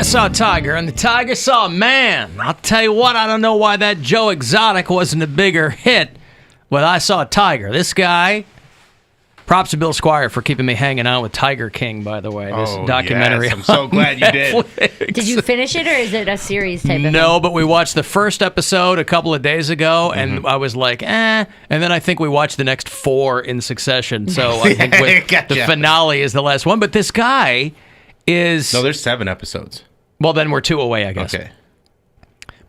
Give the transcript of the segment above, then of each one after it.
saw a tiger, and the tiger saw a man. I'll tell you what, I don't know why that Joe Exotic wasn't a bigger hit, but I saw a tiger. This guy, props to Bill Squire for keeping me hanging out with Tiger King, by the way. This documentary. Yes, I'm so glad you did. Did you finish it, or is it a series type of No, thing? but we watched the first episode a couple of days ago, and I was like, and then I think we watched the next 4 in succession, so I think Gotcha. the finale is the last one. But this guy is... No, there's 7 episodes. Well, then we're 2 away, I guess. Okay.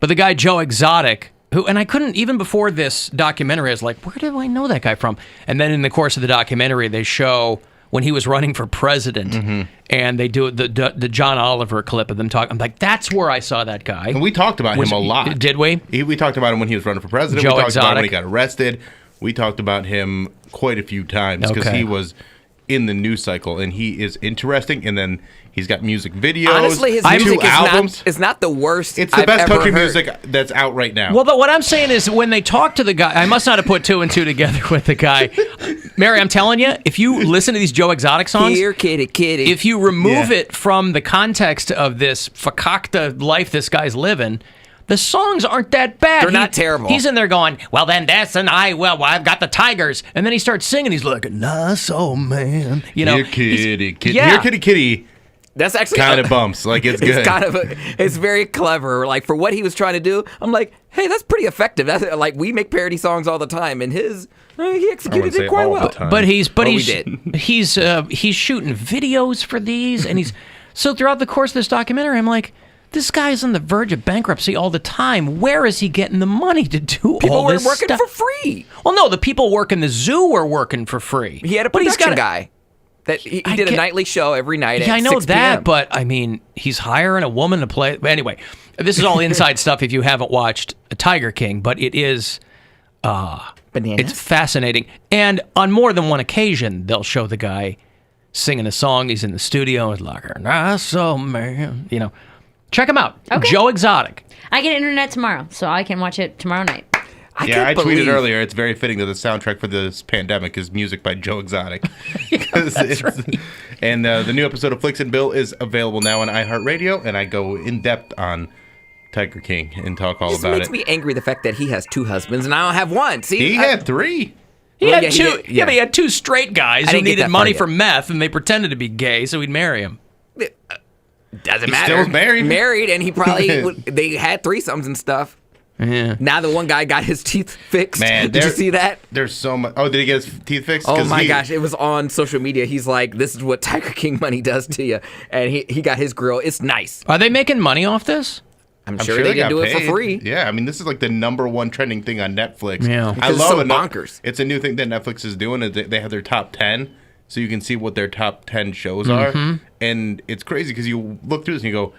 But the guy, Joe Exotic, who, and I couldn't, even before this documentary, I was like, where do I know that guy from? And then in the course of the documentary, they show when he was running for president, and they do the John Oliver clip of them talking. I'm like, that's where I saw that guy. And we talked about him a lot. Did we? We talked about him when he was running for president. Joe We talked about him when Exotic. he got arrested. We talked about him quite a few times because Okay. he was in the news cycle, and he is interesting. And then he's got music videos. Honestly, his 2 music albums. is not the worst. It's the I've best ever country heard. music that's out right now. Well, but what I'm saying is when they talk to the guy, I must not have put 2 and 2 together with the guy. Mary, I'm telling you, if you listen to these Joe Exotic songs, Here, kitty, kitty. if you remove Yeah. it from the context of this fakakta life this guy's living, the songs aren't that bad. They're not terrible. He's in there going, well, then that's and I've got the tigers. And then he starts singing. He's like, nice old man. You know, Here, kitty, kitty. yeah. Here, kitty, kitty. That's actually Kind of bumps. Like, it's good. It's kind of it's very clever. Like for what he was trying to do, I'm like, hey, that's pretty effective. That's like we make parody songs all the time, and he executed say it quite all the well. time. But he's we did. he's shooting videos for these, and he's so throughout the course of this documentary, I'm like, this guy's on the verge of bankruptcy all the time. Where is he getting the money to do People all were this working stuff? for free. Well, no, the people working the zoo were working for free. He had a But he's production got guy that he I did a get- nightly show every night. Yeah, at I know 6 that, p.m. but I mean, he's hiring a woman to play. But anyway, this is all inside stuff if you haven't watched Tiger King, but it is. Bananas. It's fascinating. And on more than one occasion, they'll show the guy singing a song. He's in the studio. It's like, nice old man. You know, check him out. Okay. Joe Exotic. I get internet tomorrow, so I can watch it tomorrow night. I can't tweeted believe- earlier. It's very fitting that the soundtrack for this pandemic is music by Joe Exotic. And the new episode of Flicks and Bill is available now on iHeartRadio, and I go in depth on Tiger King and talk all It just about makes it. me angry the fact that he has 2 husbands and I don't have one. See, He had 3. He Well, had yeah, he two. did, Yeah, yeah. but he had 2 straight guys I who didn't get needed that money far for yet. meth, and they pretended to be gay, so he'd marry him. doesn't He matter. still married. Married, and he probably they had threesomes and stuff. Yeah. Now the one guy got his teeth fixed. Man, did you see that? There's so much. Oh, did he get his teeth fixed? Oh 'Cause my gosh, it was on social media. He's like, this is what Tiger King money does to you. And he got his grill. It's nice. Are they making money off this? I'm I'm sure they can got do it for paid. free. Yeah, I mean, this is like the #1 trending thing on Netflix. Yeah. I Because it's love so it. bonkers. It's a new thing that Netflix is doing. Is they have their top 10, so you can see what their top 10 shows are. And it's crazy because you look through this and you go,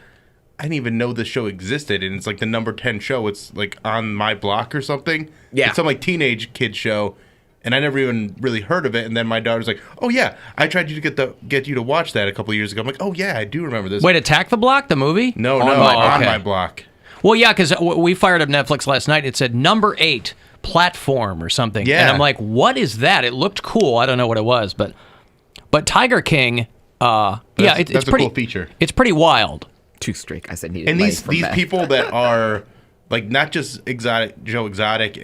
I didn't even know this show existed. And it's like the #10 show. It's like On My Block or something. Yeah. It's some like teenage kid show. And I never even really heard of it. And then my daughter's like, "Oh yeah, I tried to get you to watch that a couple years ago." I'm like, "Oh yeah, I do remember this." Wait, Attack the Block, the movie? No, On On okay. My Block. Well, yeah, because we fired up Netflix last night. It said #8 platform or something. Yeah. And I'm like, what is that? It looked cool. I don't know what it was, but Tiger King. Yeah, That's it's a pretty cool feature. It's pretty wild. 2 streak. I said needed And money these from that. people that are like not just Joe Exotic,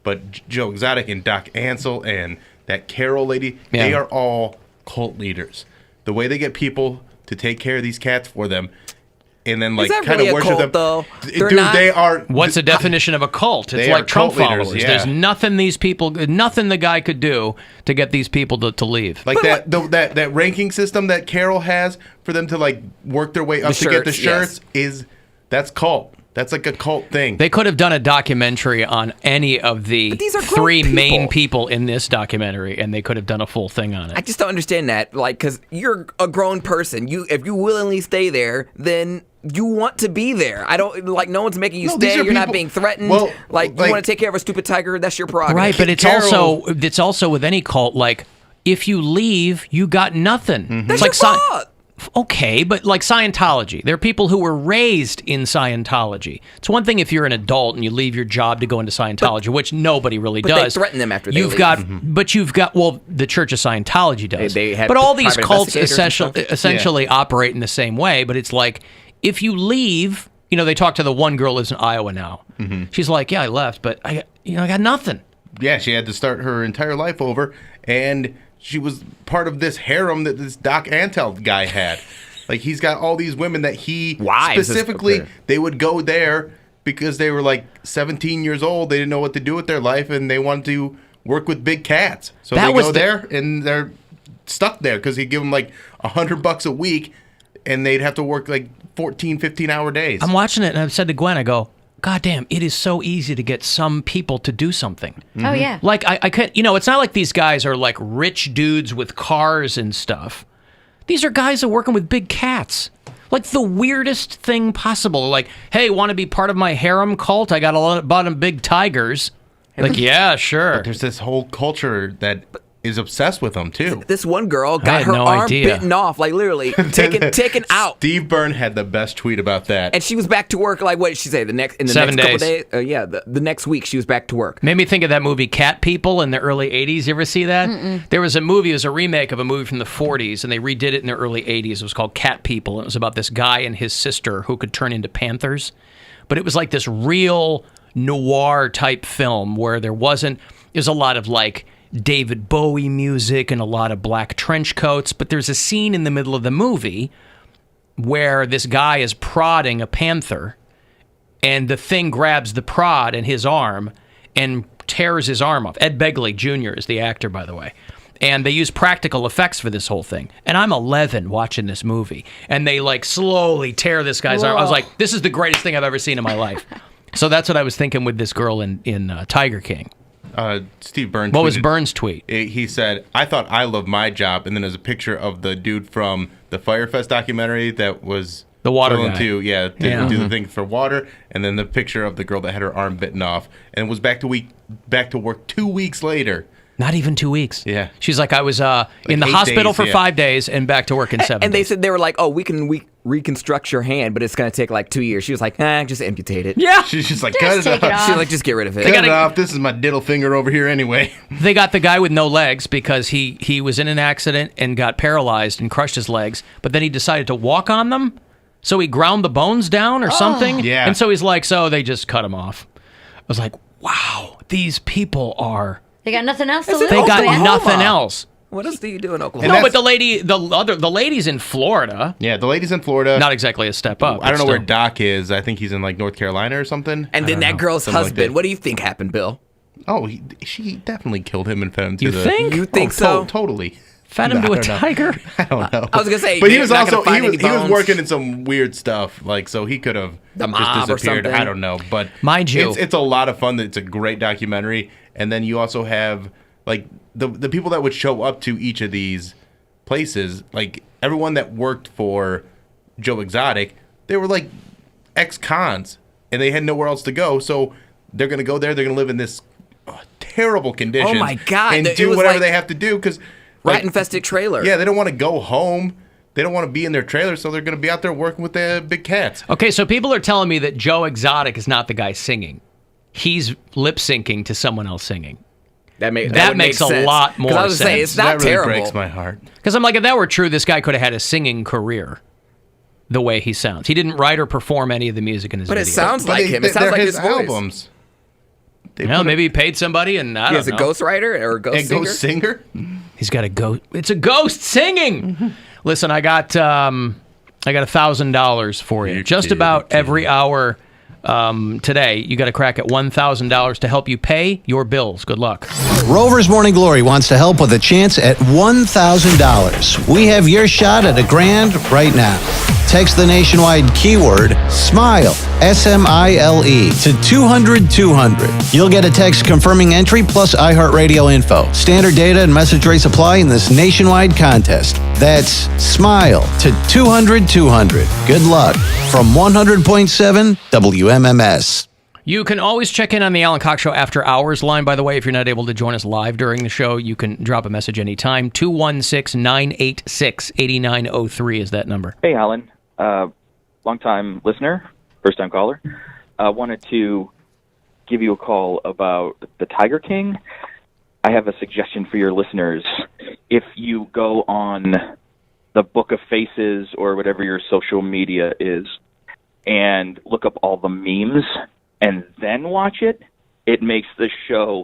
but Joe Exotic and Doc Ansel and that Carol lady, Yeah. they are all cult leaders. The way they get people to take care of these cats for them, and then like that kind really of a worship cult, them. though? They're Dude, not- they are. What's the definition of a cult? It's They are like Trump cult leaders, followers. yeah. There's nothing nothing the guy could do to get these people to leave. Like that ranking system that Carol has for them to like work their way up to get the shirts, shirts that's cult. That's like a cult thing. They could have done a documentary on any of the But these are grown 3 main people. people in this documentary, and they could have done a full thing on it. I just don't understand that. Like, because you're a grown person. If you willingly stay there, then you want to be there. I don't like. No one's making you No, these stay. are You're not people- being threatened. Well, like, you like- want to take care of a stupid tiger. That's your prerogative. Right, but it's Carol- also with any cult, like, if you leave, you got nothing. That's It's your like fault. okay, but like Scientology, there are people who were raised in Scientology. It's one thing if you're an adult and you leave your job to go into Scientology, which nobody really but they does. threaten them after they you've leave. got, but you've got. Well, the Church of Scientology does. They have but all these private cults investigators and stuff. essentially operate in the same way. But it's like if you leave, they talk to the one girl who lives in Iowa now. Mm-hmm. She's like, yeah, I left, but I got nothing. Yeah, she had to start her entire life over, and she was part of this harem that this Doc Antle guy had. Like, he's got all these women that he specifically, they would go there because they were like 17 years old. They didn't know what to do with their life, and they wanted to work with big cats. So they go there, and they're stuck there because he'd give them like $100 a week, and they'd have to work like 14, 15-hour days. I'm watching it, and I've said to Gwen, I go, God damn, it is so easy to get some people to do something. Mm-hmm. Oh, yeah. Like, I could, it's not like these guys are like rich dudes with cars and stuff. These are guys that are working with big cats. Like the weirdest thing possible. Like, hey, want to be part of my harem cult? I got a lot of big tigers. Like, yeah, sure. But there's this whole culture that is obsessed with them, too. This one girl got her arm bitten off, like literally taken out. Steve Byrne had the best tweet about that. And she was back to work, like, what did she say? In the next 7 couple days. days? The next week she was back to work. Made me think of that movie Cat People in the early 80s. You ever see that? Mm-mm. There was a movie, it was a remake of a movie from the 40s, and they redid it in the early 80s. It was called Cat People, and it was about this guy and his sister who could turn into panthers. But it was like this real noir type film where there's a lot of like David Bowie music and a lot of black trench coats, but there's a scene in the middle of the movie where this guy is prodding a panther, and the thing grabs the prod in his arm and tears his arm off. Ed Begley Jr. is the actor, by the way. And they use practical effects for this whole thing. And I'm 11 watching this movie, and they like slowly tear this guy's arm. I was like, this is the greatest thing I've ever seen in my life. So that's what I was thinking with this girl in Tiger King. Steve Byrne. What was Byrne's tweet? He said, I thought I loved my job, and then there's a picture of the dude from the Firefest documentary that was the water guy. Do the thing for water, and then the picture of the girl that had her arm bitten off, and was back to work 2 weeks later. Not even 2 weeks. Yeah. She's like, I was in the hospital for 5 days and back to work in 7 days. And they said, they were like, oh, we can reconstruct your hand, but it's going to take like 2 years. She was like, just amputate it. Yeah. She's just like, Just cut it off. She's like, just get rid of it. Cut it off. This is my diddle finger over here anyway. They got the guy with no legs because he was in an accident and got paralyzed and crushed his legs, but then he decided to walk on them, so he ground the bones down or something. Yeah. And so he's like, so they just cut him off. I was like, wow, these people are... They got nothing else to lose. They got man. nothing else. What else do you do in Oklahoma? No, but the ladies in Florida. Yeah, the ladies in Florida. Not exactly a step up. I don't know where Doc is. I think he's in like North Carolina or something. And then that girl's husband. What do you think happened, Bill? Oh, she definitely killed him and fed him to You the... think? You think so? Totally. Fed him to a tiger? I don't know. I was gonna say, but he was not also gonna find he any was bones. working in some weird stuff, like so he could have The just mob or disappeared. something. I don't know, but Mind you, it's a lot of fun. It's a great documentary, and then you also have like the people that would show up to each of these places, like everyone that worked for Joe Exotic, they were like ex-cons, and they had nowhere else to go, so they're gonna go there. They're gonna live in this terrible condition. Oh my God! And do whatever they have to do because. Rat-infested trailer. Yeah, they don't want to go home. They don't want to be in their trailer, so they're going to be out there working with the big cats. Okay, so people are telling me that Joe Exotic is not the guy singing. He's lip syncing to someone else singing. That makes a lot more sense. I was saying, it's not that really terrible. breaks my heart. Because I'm like, if that were true, this guy could have had a singing career. The way he sounds, he didn't write or perform any of the music in his. But videos. it sounds like him. It sounds they're like his his voice. albums. Maybe he paid somebody, and I don't know. He's a ghostwriter or a ghost singer. Ghost singer? He's got a ghost. It's a ghost singing. Listen, I got $1,000 for you. Just about every hour today, you got to crack at $1,000 to help you pay your bills. Good luck. Rover's Morning Glory wants to help with a chance at $1,000. We have your shot at $1,000 right now. Text the nationwide keyword SMILE, S-M-I-L-E, to 200-200. You'll get a text confirming entry plus iHeartRadio info. Standard data and message rates apply in this nationwide contest. That's SMILE to 200-200. Good luck. From 100.7 WMMS. You can always check in on the Alan Cox Show after hours line, by the way. If you're not able to join us live during the show, you can drop a message anytime. 216-986-8903 is that number. Hey, Alan. Long-time listener, first-time caller. Wanted to give you a call about the Tiger King. I have a suggestion for your listeners. If you go on the Book of Faces or whatever your social media is, and look up all the memes and then watch it, it makes the show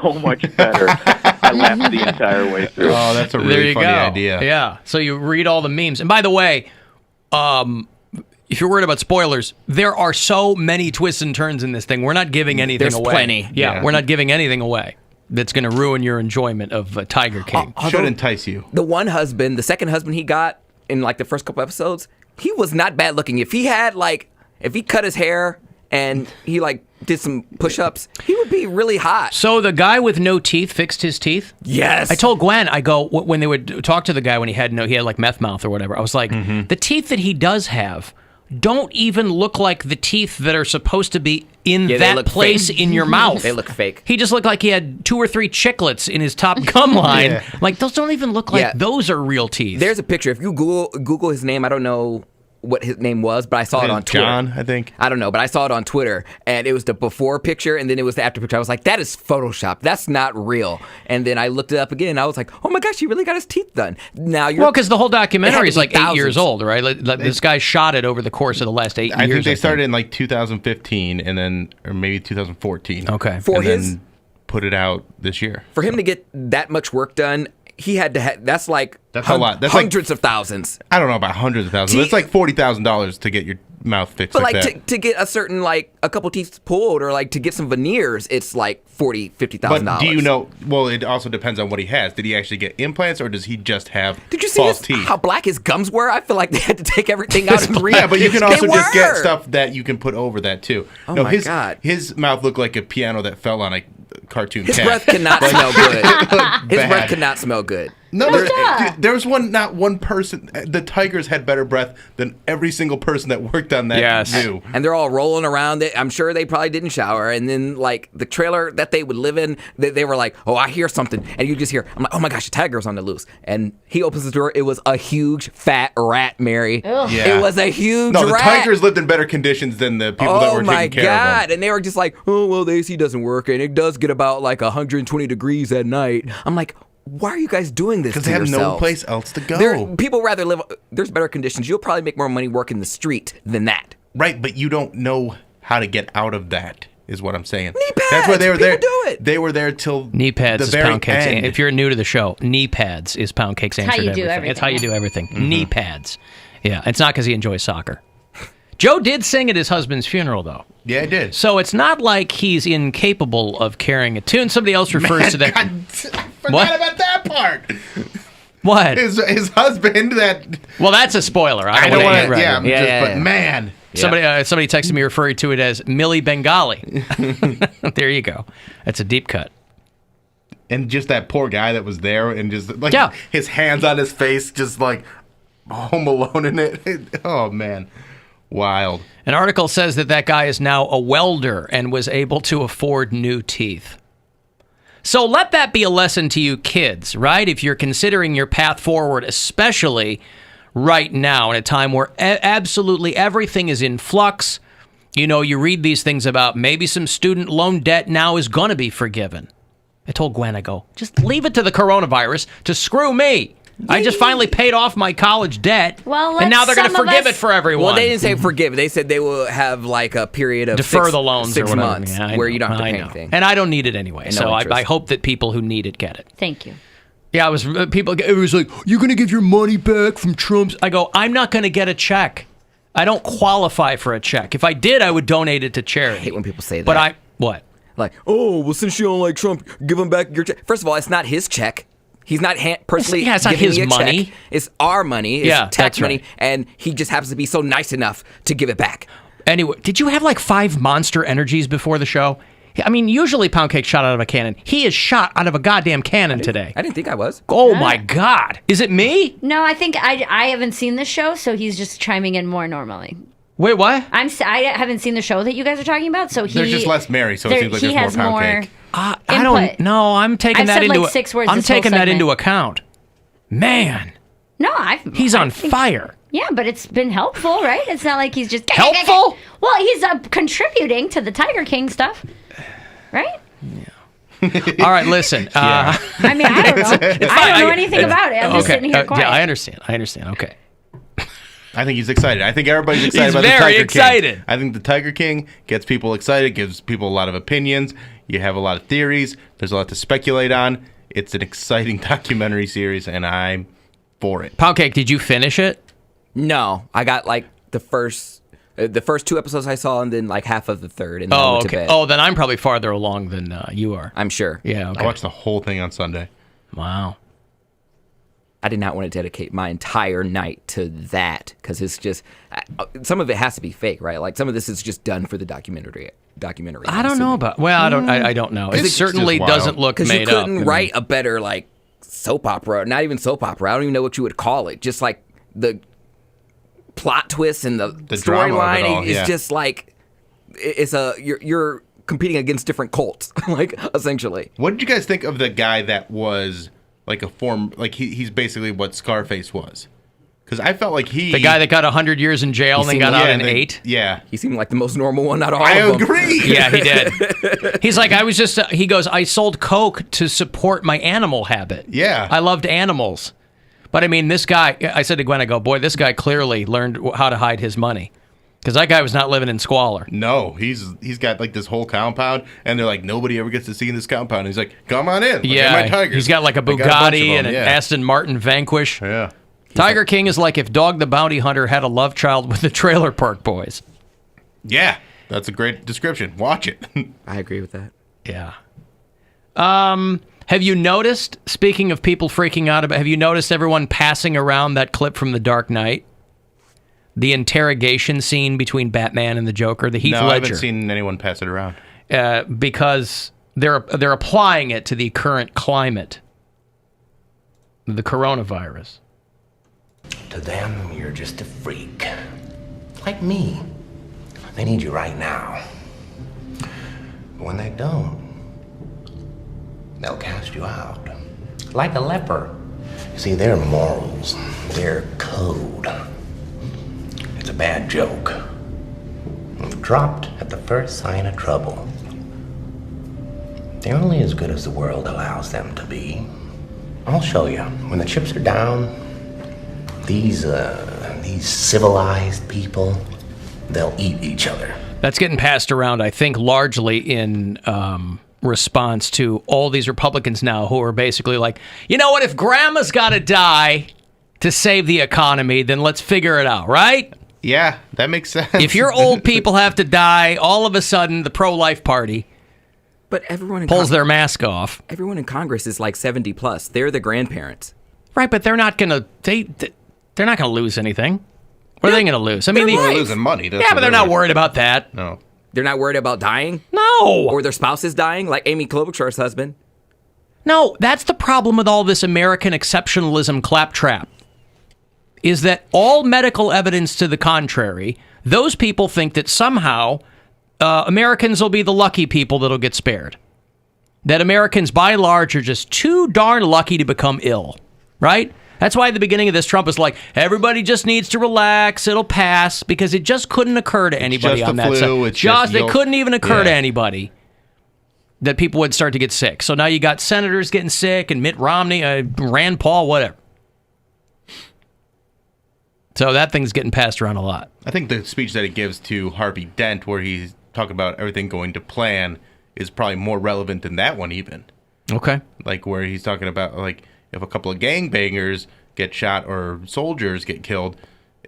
so much better. I laughed the entire way through. Oh, that's a There really you funny go. idea. Yeah. So you read all the memes. And by the way, if you're worried about spoilers, there are so many twists and turns in this thing. We're not giving anything There's away. plenty. Yeah, we're not giving anything away that's going to ruin your enjoyment of Tiger King. Should entice you. The one husband, the second husband he got in like the first couple episodes, he was not bad looking. If he cut his hair and he like did some push-ups, he would be really hot. So the guy with no teeth fixed his teeth? Yes. I told Gwen, I go, when they would talk to the guy when he had like meth mouth or whatever, I was like, the teeth that he does have don't even look like the teeth that are supposed to be in they that look place fake. in your mouth. They look fake. He just looked like he had 2 or 3 chiclets in his top gum line. Yeah. Like, those don't even look like Yeah. those are real teeth. There's a picture. If you Google his name, I don't know what his name was, but I saw it on Twitter. John, I think. I don't know, but I saw it on Twitter, and it was the before picture, and then it was the after picture. I was like, that is Photoshop. That's not real. And then I looked it up again, and I was like, oh my gosh, he really got his teeth done. Now you're Well, because the whole It had documentary to is be like 8 years thousands. old, right? Like, this guy shot it over the course of the last 8 years. I think they started in like 2015 and then, or maybe 2014. Okay. For and his- then put it out this year. for him to get that much work done, he had to. That's like That's a lot. That's like- hundreds of thousands. I don't know about hundreds of thousands. It's like $40,000 to get your mouth fixed But like like that. to get a certain like a couple teeth pulled or like to get some veneers, it's like $50,000. But do you know? Well, it also depends on what he has. Did he actually get implants, or does he just have Did you see false his, teeth? how black his gums were? I feel like they had to take everything out and Yeah, but you can They also just get were. stuff that you can put over that too. Oh no, my his, God. his mouth looked like a piano that fell on a cartoon His cat. breath cannot smell good. His bad. breath cannot smell good. No, Duh. there was not one person. The Tigers had better breath than every single person that worked on that Yes. zoo. And they're all rolling around. I'm sure they probably didn't shower. And then, like, the trailer that they would live in, they were like, oh, I hear something. And you just hear, I'm like, oh my gosh, a tiger's on the loose. And he opens the door. It was a huge, fat rat, Mary. Ugh. Yeah. It was a huge No, the rat. Tigers lived in better conditions than the people that Oh were my taking care of God. them. And they were just like, oh, well, the AC doesn't work. And it does get about like 120 degrees at night. I'm like, why are you guys doing this? Because to they have yourselves? no place else to go. People rather live. There's better conditions. You'll probably make more money working the street than that. Right, but you don't know how to get out of that, is what I'm saying. Knee That's why pads, they were people there. do it. They were there till Knee pads the is very Poundcake's. end. If you're new to the show, knee pads is Poundcake's answer how you to do everything. It's everything. how you do everything. Mm-hmm. Knee pads. Yeah, it's not because he enjoys soccer. Joe did sing at his husband's funeral, though. Yeah, it did. So it's not like he's incapable of carrying a tune. Somebody else refers to that. God, I forgot about that part. What? His husband. That Well, that's a spoiler. I don't want to. Right. Yeah, Yeah. but man. Somebody texted me referring to it as Millie Bengali. There you go. That's a deep cut. And just that poor guy that was there, and just like Yeah. his hands on his face, just like Home Alone in it. Oh man, wild. An article says that guy is now a welder and was able to afford new teeth. So let that be a lesson to you kids, right? If you're considering your path forward, especially right now in a time where absolutely everything is in flux. You know, you read these things about maybe some student loan debt now is going to be forgiven. I told Gwen, I go, just leave it to the coronavirus to screw me. I just finally paid off my college debt, Well, and now they're going to some of forgive us- it for everyone. Well, they didn't say forgive. They said they will have like a period of Defer six, the loans 6 or whatever. months Yeah, I where know. you don't have to I pay know. anything. And I don't need it anyway, no so interest. I hope that people who need it get it. Thank you. Yeah, it was people. It was like, you're going to give your money back from Trump's. I go, I'm not going to get a check. I don't qualify for a check. If I did, I would donate it to charity. I hate when people say that. But what? Like, oh, well, since you don't like Trump, give him back your check. First of all, it's not his check. He's not personally Yeah, it's not giving his me a money. check. It's our money. It's Yeah, tax that's money. right. And he just happens to be so nice enough to give it back. Anyway, did you have like 5 Monster Energies before the show? I mean, usually Poundcake shot out of a cannon. He is shot out of a goddamn cannon today. I didn't think I was. Oh my God. Is it me? No, I think I haven't seen the show, so he's just chiming in more normally. Wait, what? I haven't seen the show that you guys are talking about, so There's just less Mary, so it seems like he there's more has Poundcake. I don't input. know. I'm taking I've that said, into like, 6 words I'm this whole taking that segment. into account. Man, No, he's I on think- fire. Yeah, but it's been helpful, right? It's not like he's just Helpful? Well, he's contributing to the Tiger King stuff, right? All right, listen. I mean, I don't know. I don't know anything about it. I'm just sitting here quiet. Yeah, I understand. Okay. I think he's excited. I think everybody's excited He's about the Tiger very King. excited. I think the Tiger King gets people excited, gives people a lot of opinions. You have a lot of theories. There's a lot to speculate on. It's an exciting documentary series, and I'm for it. Poundcake, did you finish it? No, I got like the first 2 episodes I saw, and then like half of the third, and then I went to bed. Oh, then I'm probably farther along than you are. I'm sure. Yeah, okay. I watched the whole thing on Sunday. Wow. I did not want to dedicate my entire night to that because it's just some of it has to be fake, right? Like some of this is just done for the documentary. I don't know about. Well, I don't know. It It's certainly just wild. doesn't look because made you up. couldn't write a better like soap opera. Not even soap opera. I don't even know what you would call it. Just like the plot twist and the drama of it all, storyline is yeah. just like you're competing against different cults, like essentially. What did you guys think of the guy that was like he's basically what Scarface was? Because I felt like the guy that got 100 years in jail and then got out in 8. Yeah. He seemed like the most normal one out of all I of them. agree. Yeah, he did. He's like, he goes, I sold coke to support my animal habit. Yeah. I loved animals. But I mean, this guy, I said to Gwen, I go, boy, this guy clearly learned how to hide his money. Because that guy was not living in squalor. No, he's got like this whole compound, and they're like, nobody ever gets to see in this compound. And he's like, come on in. Look at my tigers. He's got like a I got a bunch of Bugatti them, and an yeah. Aston Martin Vanquish. Yeah. Tiger King is like if Dog the Bounty Hunter had a love child with the Trailer Park Boys. Yeah. That's a great description. Watch it. I agree with that. Yeah. Have you noticed, speaking of people freaking out about, have you noticed everyone passing around that clip from The Dark Knight? The interrogation scene between Batman and the Joker, the Heath No, Ledger. I haven't seen anyone pass it around. Because they're applying it to the current climate, the coronavirus. To them, you're just a freak. Like me. They need you right now. But when they don't, they'll cast you out. Like a leper. You see, their morals, their code. It's a bad joke. Dropped at the first sign of trouble. They're only as good as the world allows them to be. I'll show you. When the chips are down, these civilized people, they'll eat each other. That's getting passed around, I think, largely in response to all these Republicans now who are basically like, you know what, if grandma's got to die to save the economy, then let's figure it out, right? Yeah, that makes sense. If your old people have to die, all of a sudden the pro-life party But everyone in pulls their mask off. everyone in Congress is like 70 plus. They're the grandparents. Right, but they're not going to they're not going to lose anything. What are they going to lose? I mean, They're losing money. That's yeah, what but they're not worried about that. No. They're not worried about dying No. or their spouse is dying, like Amy Klobuchar's husband. No, that's the problem with all this American exceptionalism claptrap, is that all medical evidence to the contrary, those people think that somehow Americans will be the lucky people that'll get spared. That Americans, by and large, are just too darn lucky to become ill, right? That's why at the beginning of this, Trump was like, everybody just needs to relax, it'll pass, because it just couldn't occur to anybody just on the that flu, side. it's just It you'll- couldn't even occur to Yeah. anybody that people would start to get sick. So now you got senators getting sick and Mitt Romney, Rand Paul, whatever. So that thing's getting passed around a lot. I think the speech that he gives to Harvey Dent, where he's talking about everything going to plan, is probably more relevant than that one even. Okay. Like where he's talking about like if a couple of gangbangers get shot or soldiers get killed,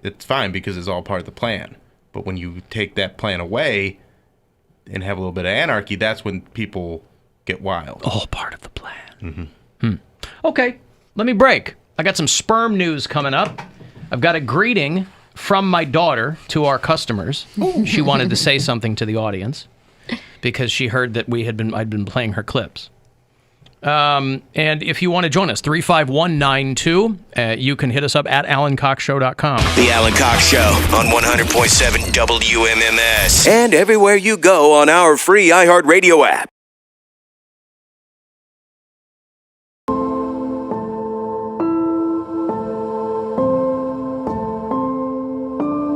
it's fine because it's all part of the plan. But when you take that plan away and have a little bit of anarchy, that's when people get wild. All part of the plan. Okay, let me break. I got some sperm news coming up. I've got a greeting from my daughter to our customers. She wanted to say something to the audience because she heard that I'd been playing her clips. And if you want to join us, 35192, you can hit us up at AlanCoxShow.com. The Alan Cox Show on 100.7 WMMS. And everywhere you go on our free iHeartRadio app.